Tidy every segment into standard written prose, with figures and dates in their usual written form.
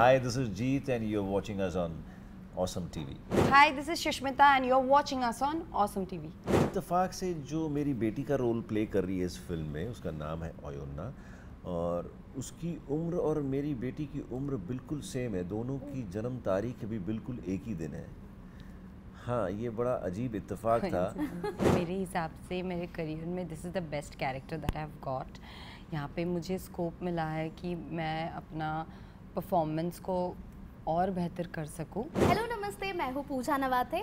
Hi, this is Jeet and you're watching us on Awesome TV. Hi, this is Shushmita and you're watching us on Awesome TV. इत्तेफाक से जो मेरी बेटी का role play कर रही है इस फिल्म में, उसका नाम है अयोन्ना और उसकी उम्र और मेरी बेटी की उम्र बिल्कुल सेम है। दोनों की जन्म तारीख भी बिल्कुल एक ही दिन है। हाँ, ये बड़ा अजीब इत्तेफाक था। मेरे हिसाब से मेरे करियर में this is the best character that I have got. यहाँ पे मुझे स्कोप मिला है कि मैं अपना परफॉर्मेंस को और बेहतर कर सकूँ। हेलो नमस्ते, मैं हूँ पूजा नवाथे।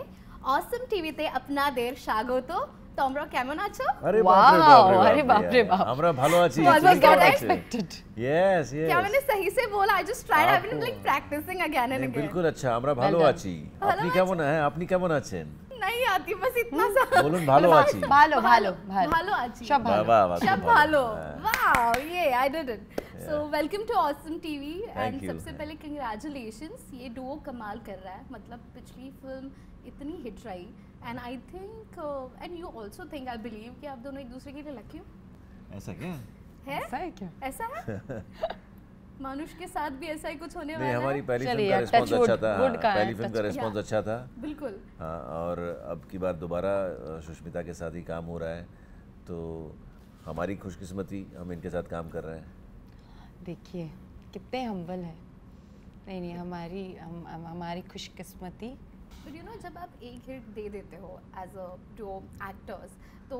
ऑसम टीवी ते अपना देर स्वागत। তোমরা কেমন আছো? अरे बाप रे बाप, আমরা ভালো আছি। Was it expected? Yes, yes. क्या मैंने सही से बोला? I just tried. I've been like practicing again and again. बिल्कुल अच्छा, আমরা ভালো আছি। আপনি কেমন हैं? আপনি কেমন আছেন? नहीं आती बस इतना सा। বলুন ভালো আছি। ভালো আছি। সব ভালো। Wow, yeah, I did it. So welcome to Awesome TV and सबसे पहले congratulations, ये डुओ कमाल कर रहा है। मतलब पिछली फिल्म इतनी हिट रही and I think and you also think, I believe कि आप दोनों एक दूसरे के लिए लकी हो। ऐसा क्या है? ऐसा है क्या? ऐसा है? मानुष के साथ भी ऐसा ही कुछ होने वाला है? नहीं, हमारी पहली फिल्म का रिस्पॉन्स अच्छा था। पहली फिल्म का रिस्पॉन्स अच्छा था। बिल्कुल। हाँ, और अब की बार दोबारा सुष्मिता के साथ ही काम हो रहा है, तो हमारी खुशकिस्मती हम इनके साथ काम कर रहे हैं। देखिए कितने हम्बल है। नहीं हमारी खुशकिस्मती। But you know, जब आप एक हिट दे देते हो एज अ डुओ एक्टर्स, तो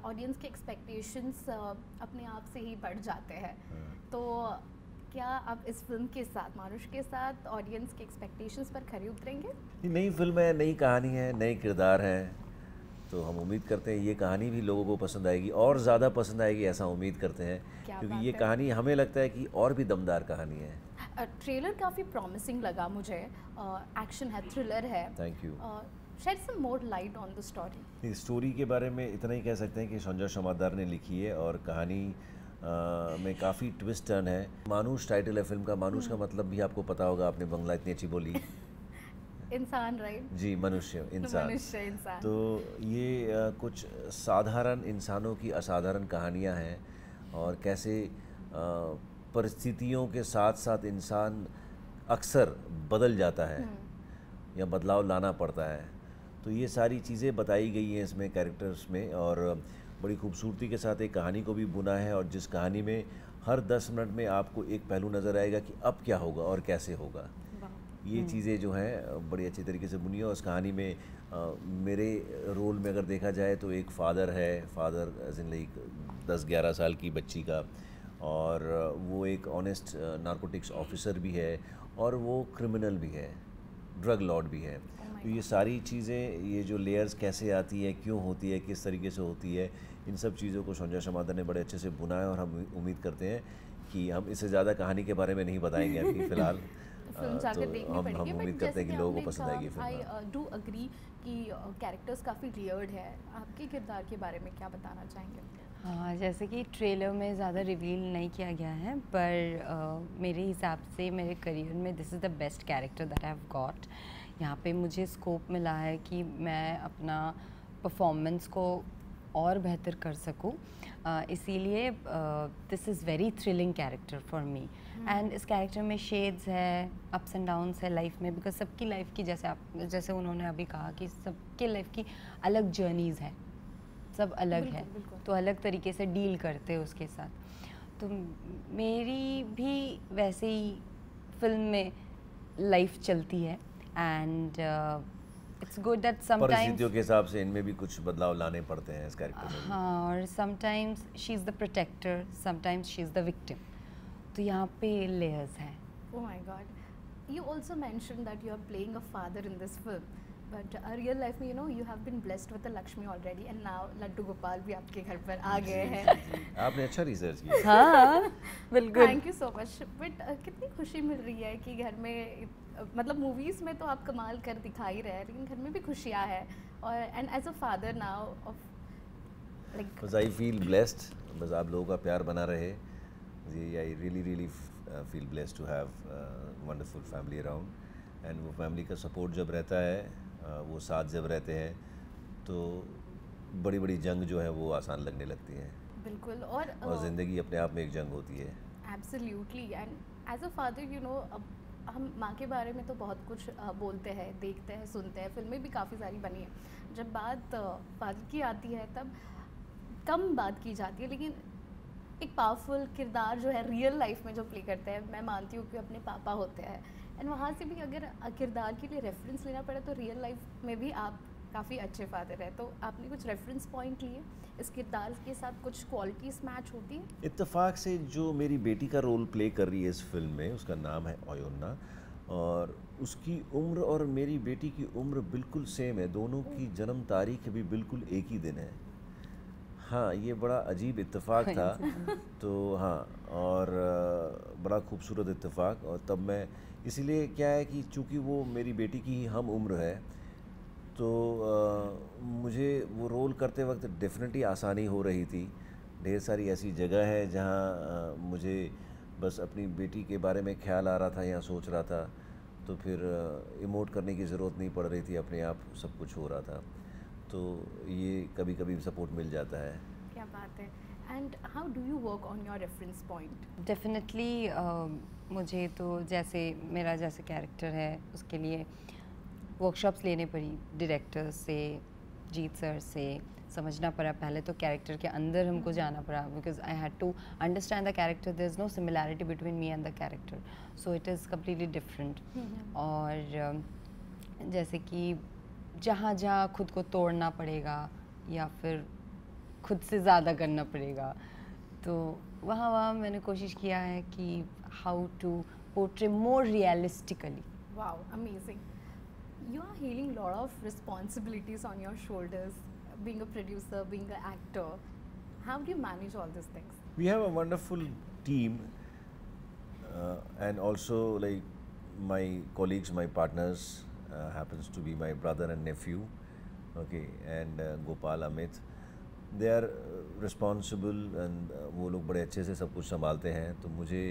ऑडियंस के एक्सपेक्टेशंस अपने आप से ही बढ़ जाते हैं। तो क्या आप इस फिल्म के साथ, मानुष के साथ, ऑडियंस के एक्सपेक्टेशंस पर खरे उतरेंगे? ये नई फिल्म है, नई कहानी है, नए किरदार हैं, तो हम उम्मीद करते हैं ये कहानी भी लोगों को पसंद आएगी और ज़्यादा पसंद आएगी, ऐसा उम्मीद करते हैं, क्योंकि ये कहानी हमें लगता है कि और भी दमदार कहानी है। ट्रेलर काफ़ी प्रॉमिसिंग लगा मुझे। एक्शन है, थ्रिलर है। Thank you. Shed some more light on the story. Story के बारे में इतना ही कह सकते हैं कि संजय समादार ने लिखी है और कहानी में काफ़ी ट्विस्ट टर्न है। मानुष टाइटल है फिल्म का। मानुष का मतलब भी आपको पता होगा, आपने बंगला इतनी अच्छी बोली। इंसान, राइट? जी, मनुष्य, इंसान। तो ये कुछ साधारण इंसानों की असाधारण कहानियाँ हैं और कैसे परिस्थितियों के साथ साथ इंसान अक्सर बदल जाता है या बदलाव लाना पड़ता है। तो ये सारी चीज़ें बताई गई हैं इसमें कैरेक्टर्स में और बड़ी खूबसूरती के साथ एक कहानी को भी बुना है, और जिस कहानी में हर 10 मिनट में आपको एक पहलू नज़र आएगा कि अब क्या होगा और कैसे होगा। ये चीज़ें जो हैं बड़ी अच्छी तरीके से बुनी है। और उस कहानी में मेरे रोल में अगर देखा जाए तो एक फ़ादर है, फ़ादर एज इन लाइक 10-11 साल की बच्ची का, और वो एक ऑनेस्ट नारकोटिक्स ऑफिसर भी है और वो क्रिमिनल भी है, ड्रग लॉर्ड भी है। तो ये सारी चीज़ें, ये जो लेयर्स कैसे आती है, क्यों होती है, किस तरीके से होती है, इन सब चीज़ों को संजय समादार ने बड़े अच्छे से बुना है और हम उम्मीद करते हैं कि हम इससे ज़्यादा कहानी के बारे में नहीं बताएंगे अभी फ़िलहाल। तो हम उम्मीद करते हैं कि लोगों को पसंद आएगी फिल्म। आई डू अग्री कि कैरेक्टर्स काफ़ी लेयर्ड है। आपके किरदार के बारे में क्या बताना चाहेंगे? हाँ, जैसे कि ट्रेलर में ज़्यादा रिवील नहीं किया गया है, पर मेरे हिसाब से मेरे करियर में this is the best character that I have got. यहाँ पे मुझे स्कोप मिला है कि मैं अपना परफॉर्मेंस को और बेहतर कर सकूँ, इसीलिए this is very thrilling character for me. And इस कैरेक्टर में शेड्स है, अप्स एंड डाउन्स है लाइफ में, बिकॉज सबकी लाइफ की, जैसे उन्होंने अभी कहा कि सबके लाइफ की अलग जर्नीज़ है, सब अलग है, तो अलग तरीके से डील करते हैं उसके साथ। तो मेरी भी वैसे ही फिल्म में लाइफ चलती है and it's good that sometimes परिस्थितियों के हिसाब से इनमें भी कुछ बदलाव लाने पड़ते हैं इस कैरेक्टर में। हाँ, और sometimes she is the protector, sometimes she is the victim. तो यहाँ पे लेयर्स हैं। Oh my God. You also mentioned that you are playing a father in this film. But real life में, you know, you have been blessed with the Lakshmi already, and now Laddu Gopal भी आपके घर पर आ गए हैं। आपने अच्छा रिसर्च किया। हाँ, बिल्कुल। Thank you so much. But कितनी खुशी मिल रही है कि घर में, मतलब मूवीज़ में तो आप कमाल कर दिखा ही रहे हैं, लेकिन घर में भी खुशियाँ हैं। और and as a father now of like, बस आई फील ब्लेस्ड, बस आप लोगों का प्यार बना रहे जी। I really feel blessed to have wonderful family around, and वो फैमिली का सपोर्ट जब रहता है, वो साथ जब रहते हैं, तो बड़ी बड़ी जंग जो है वो आसान लगने लगती है। बिल्कुल। और ज़िंदगी अपने आप में एक जंग होती है। Absolutely. And as a father, you know, हम माँ के बारे में तो बहुत कुछ बोलते हैं, देखते हैं, सुनते हैं, फिल्में भी काफ़ी सारी बनी हैं। जब बात फादर की आती है तब कम बात की जाती है, लेकिन एक पावरफुल किरदार जो है रियल लाइफ में जो प्ले करते हैं, मैं मानती हूँ कि अपने पापा होते हैं। एंड वहाँ से भी अगर किरदार के लिए रेफरेंस लेना पड़े तो रियल लाइफ में भी आप काफ़ी अच्छे फादर हैं। तो आपने कुछ रेफरेंस पॉइंट लिए इस किरदार के साथ, कुछ क्वालिटीज़ मैच होती हैं? इत्तेफाक से जो मेरी बेटी का रोल प्ले कर रही है इस फिल्म में, उसका नाम है अयोन्ना, और उसकी उम्र और मेरी बेटी की उम्र बिल्कुल सेम है। दोनों की जन्म तारीख भी बिल्कुल एक ही दिन है। हाँ, ये बड़ा अजीब इत्तेफाक था। तो हाँ, और बड़ा खूबसूरत इत्तेफाक। और तब मैं इसीलिए क्या है कि चूँकि वो मेरी बेटी की ही हम उम्र है, तो मुझे वो रोल करते वक्त डेफिनेटली आसानी हो रही थी। ढेर सारी ऐसी जगह है जहाँ मुझे बस अपनी बेटी के बारे में ख्याल आ रहा था या सोच रहा था, तो फिर इमोट करने की ज़रूरत नहीं पड़ रही थी, अपने आप सब कुछ हो रहा था। तो ये कभी कभी सपोर्ट मिल जाता है। क्या बात है। And how do you work on your reference point? Definitely मुझे तो जैसे मेरा जैसे कैरेक्टर है उसके लिए वर्कशॉप्स लेने पड़ी डायरेक्टर से, जीत सर से, समझना पड़ा पहले तो कैरेक्टर के अंदर हमको जाना पड़ा, because I had to understand the character. There is no similarity between me and the character, so it is completely different. और जैसे कि जहाँ जहाँ खुद को तोड़ना पड़ेगा या फिर खुद से ज़्यादा करना पड़ेगा, तो वहाँ वहाँ मैंने कोशिश किया है कि how to portray more realistically. Wow, amazing. You are healing a lot of responsibilities on your shoulders, being a producer, being an actor. How do you manage all these things? We have a wonderful team, and also like my colleagues, my partners, happens to be my brother and nephew, okay, and Gopal, Amit. They are responsible and वो लोग बड़े अच्छे से सब कुछ संभालते हैं, तो मुझे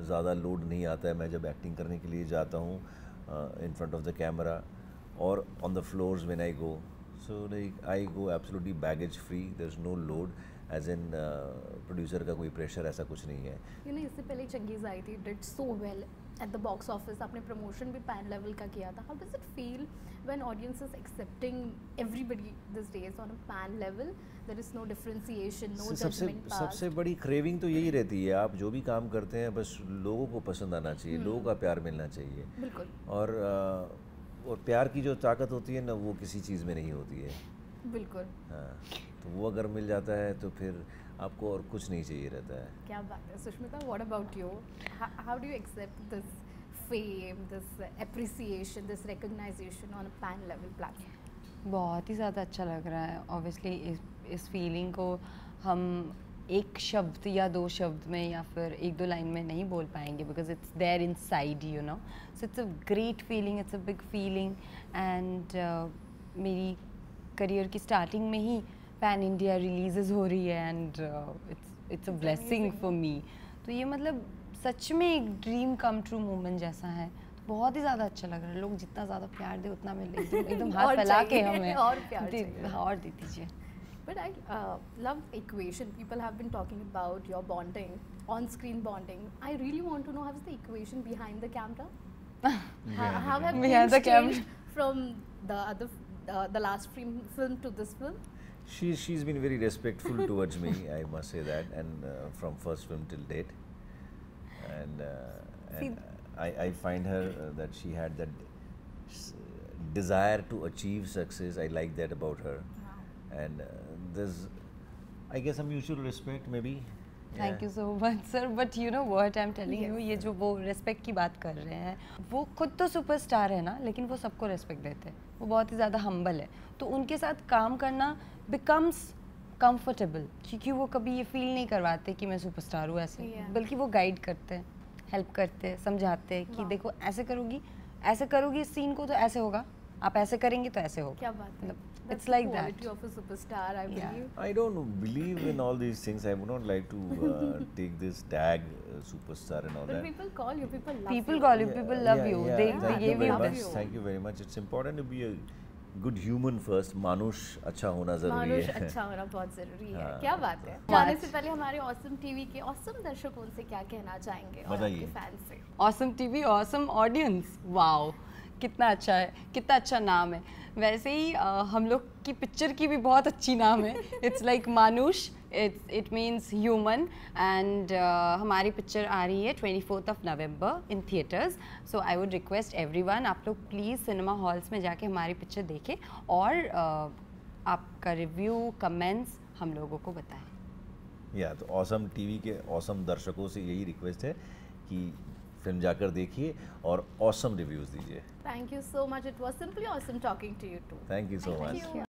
ज़्यादा लोड नहीं आता है। मैं जब एक्टिंग करने के लिए जाता हूँ in front of the camera or on the floors when I go, so like I go absolutely baggage free. There's no load, as in producer का कोई pressure ऐसा कुछ नहीं है। You know, इससे पहले चंगेज़ आई थी, did so well at the box office, आपने प्रमोशन भी पैन लेवल का किया था। How does it feel when audience is accepting everybody these days on a pan level? There is no differentiation, no judgment passed. सबसे बड़ी craving तो यही रहती है, आप जो भी काम करते हैं बस लोगों को पसंद आना चाहिए, लोगों का प्यार मिलना चाहिए। बिल्कुल। और प्यार की जो ताकत होती है ना, वो किसी चीज़ में नहीं होती है। बिल्कुल। हाँ, तो वो अगर मिल जाता है तो फिर आपको और कुछ नहीं चाहिए रहता है। क्या बात है। Sushmita, what about you? How do you accept this fame, this appreciation, this recognization on a pan level platform? बहुत ही ज़्यादा अच्छा लग रहा है। ऑब्वियसली इस फीलिंग को हम एक शब्द या दो शब्द में या फिर एक दो लाइन में नहीं बोल पाएंगे, because it's there inside, you know. So it's a great feeling, it's a big feeling. And मेरी करियर की स्टार्टिंग में ही पैन इंडिया रिलीजेस हो रही है, and it's a blessing for me. तो ये मतलब सच में एक ड्रीम कम ट्रू मोमेंट जैसा है। तो बहुत ही ज़्यादा अच्छा लग रहा है। लोग जितना ज़्यादा प्यार दे उतना मैं एकदम हाथ फैला के हमें और प्यार चाहिए। और दे दीजिए। But I love equation. People have been talking about your bonding, on-screen bonding. I really want to know, how's the equation behind the camera? How have Behind the things camera. changed from the last film to this film? She's been very respectful towards me, I must say that, and from first film till date, and I find her that she had that desire to achieve success. I like that about her. And there's, I guess, a mutual respect maybe. Thank you so much sir. But you know what I am telling you, ये जो वो respect की बात कर रहे हैं, वो खुद तो सुपरस्टार है ना, लेकिन वो सबको रेस्पेक्ट देते हैं। वो बहुत ही ज़्यादा हम्बल है, तो उनके साथ काम करना बिकम्स कंफर्टेबल, क्योंकि वो कभी ये फील नहीं करवाते कि मैं सुपरस्टार हूँ ऐसे, बल्कि वो गाइड करते हैं, हेल्प करते हैं, समझाते हैं कि देखो ऐसे करोगी इस सीन को तो ऐसे होगा, आप ऐसे करेंगे तो ऐसे होगा। क्या बात है। It's like that. Quality of a superstar, I believe. I don't believe in all these things. I would not like to take this tag superstar and all But that. people call you, people love People you. call you, people love you. They Thank you give very you much. you. Thank you very much. It's important to be good human first, मानुष अच्छा होना ज़रूरी मानुष है। अच्छा होना बहुत ज़रूरी है। हाँ। क्या बात है। जाने से पहले हमारे ऑसम टीवी के ऑसम दर्शकों से क्या कहना चाहेंगे और आपके फैंस से? Awesome TV, awesome audience, wow कितना अच्छा है, कितना अच्छा नाम है। वैसे ही हम लोग की पिक्चर की भी बहुत अच्छी नाम है, it's like Manush, it means human. And हमारी पिक्चर आ रही है 24 November in theatres. So I would request everyone, आप लोग प्लीज़ सिनेमा हॉल्स में जाके हमारी पिक्चर देखें और आपका रिव्यू, कमेंट्स हम लोगों को बताएं। या तो ऑसम टीवी के ऑसम दर्शकों से यही रिक्वेस्ट है कि फिल्म जाकर देखिए और ऑसम रिव्यूज़ दीजिए। Thank you so much. It was simply awesome talking to you too. Thank you so much.